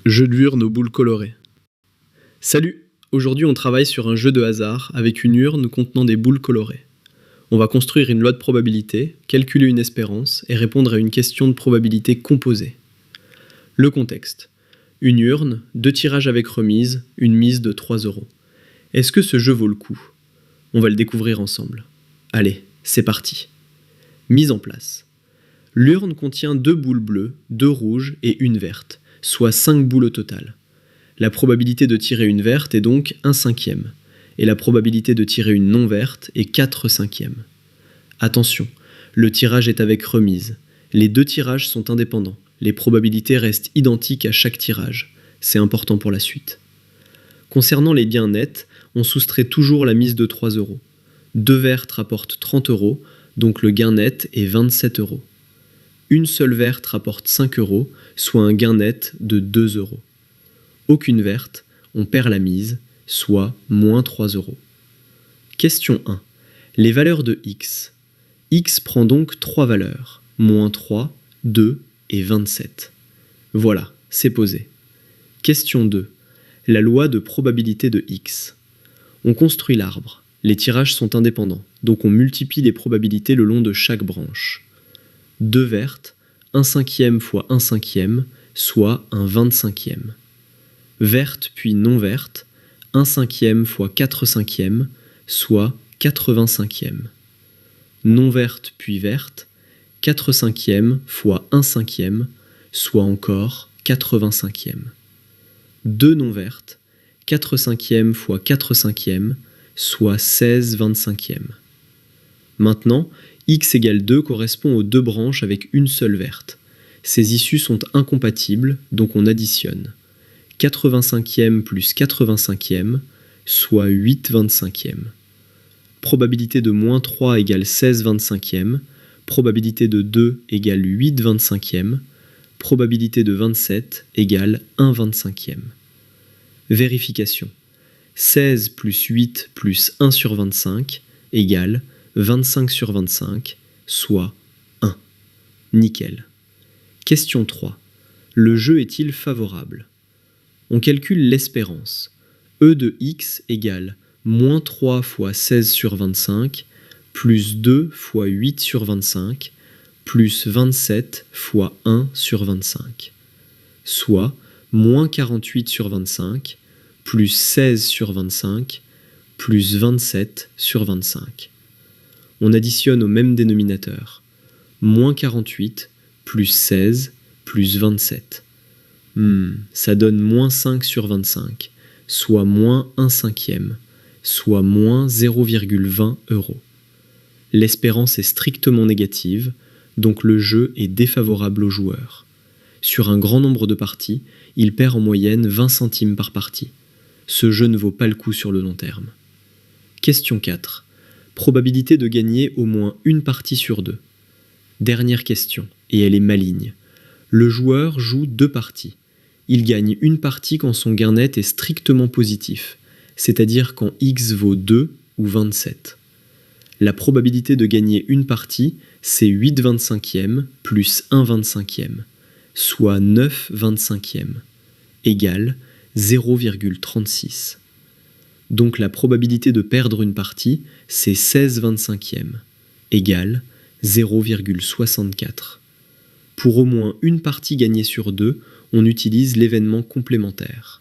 Jeu de urne aux boules colorées. Salut! Aujourd'hui on travaille sur un jeu de hasard avec une urne contenant des boules colorées. On va construire une loi de probabilité, calculer une espérance et répondre à une question de probabilité composée. Le contexte. Une urne, 2 tirages avec remise, une mise de 3 €. Est-ce que ce jeu vaut le coup? On va le découvrir ensemble. Allez, c'est parti. Mise en place. L'urne contient 2 boules bleues, 2 rouges et une verte, soit 5 boules au total. La probabilité de tirer une verte est donc 1/5, et la probabilité de tirer une non verte est 4/5. Attention, le tirage est avec remise. Les 2 tirages sont indépendants. Les probabilités restent identiques à chaque tirage. C'est important pour la suite. Concernant les gains nets, on soustrait toujours la mise de 3 €. 2 vertes rapportent 30 €, donc le gain net est 27 €. Une seule verte rapporte 5 €, soit un gain net de 2 €. Aucune verte, on perd la mise, soit moins 3 €. Question 1. Les valeurs de x. X prend donc 3 valeurs, moins 3, 2 et 27. Voilà, c'est posé. Question 2. La loi de probabilité de x. On construit l'arbre. Les tirages sont indépendants, donc on multiplie les probabilités le long de chaque branche. 2 vertes, 1/5 fois 1/5, soit un 25e. Verte puis non verte, 1/5 fois 4/5, soit 85e. Non verte puis verte, 4/5 fois 1/5, soit encore 85e. 2 non vertes, 4/5 fois 4/5, soit 16/25. Maintenant, x égale 2 correspond aux 2 branches avec une seule verte. Ces issues sont incompatibles, donc on additionne. 85e plus 85e, soit 8/25. Probabilité de moins 3 égale 16/25. Probabilité de 2 égale 8/25. Probabilité de 27 égale 1/25. Vérification. 16 plus 8 plus 1 sur 25 égale 25 sur 25, soit 1. Nickel. Question 3. Le jeu est-il favorable? On calcule l'espérance. E de x égale moins 3 fois 16 sur 25, plus 2 fois 8 sur 25, plus 27 fois 1 sur 25. Soit moins 48 sur 25, plus 16 sur 25, plus 27 sur 25. On additionne au même dénominateur. Moins 48, plus 16, plus 27. Ça donne moins 5 sur 25, soit moins 1/5, soit moins 0,20 €. L'espérance est strictement négative, donc le jeu est défavorable au joueur. Sur un grand nombre de parties, il perd en moyenne 20 centimes par partie. Ce jeu ne vaut pas le coup sur le long terme. Question 4. Probabilité de gagner au moins une partie sur 2. Dernière question, et elle est maligne. Le joueur joue 2 parties. Il gagne une partie quand son gain net est strictement positif, c'est-à-dire quand x vaut 2 ou 27. La probabilité de gagner une partie, c'est 8/25 plus 1/25, soit 9/25, égale 0,36. Donc la probabilité de perdre une partie, c'est 16/25, égale 0,64. Pour au moins une partie gagnée sur 2, on utilise l'événement complémentaire.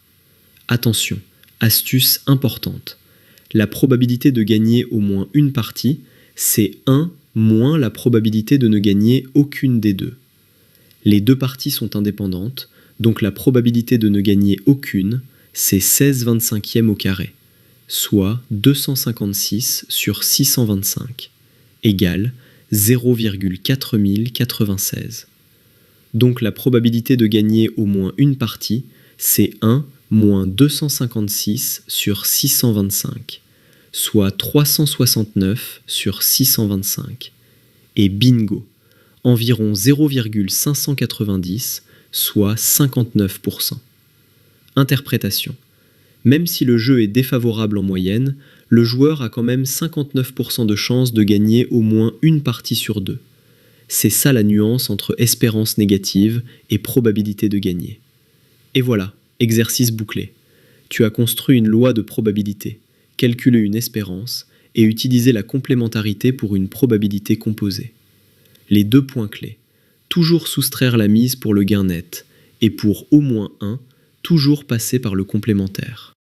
Attention, astuce importante. La probabilité de gagner au moins une partie, c'est 1 moins la probabilité de ne gagner aucune des deux. Les 2 parties sont indépendantes, donc la probabilité de ne gagner aucune, c'est 16/25 au carré, soit 256 sur 625, égale 0,4096. Donc la probabilité de gagner au moins une partie, c'est 1 moins 256 sur 625, soit 369 sur 625. Et bingo, environ 0,590, soit 59%. Interprétation. Même si le jeu est défavorable en moyenne, le joueur a quand même 59% de chance de gagner au moins une partie sur 2. C'est ça la nuance entre espérance négative et probabilité de gagner. Et voilà, exercice bouclé. Tu as construit une loi de probabilité, calculé une espérance et utilisé la complémentarité pour une probabilité composée. Les 2 points clés. Toujours soustraire la mise pour le gain net et pour au moins 1, toujours passer par le complémentaire.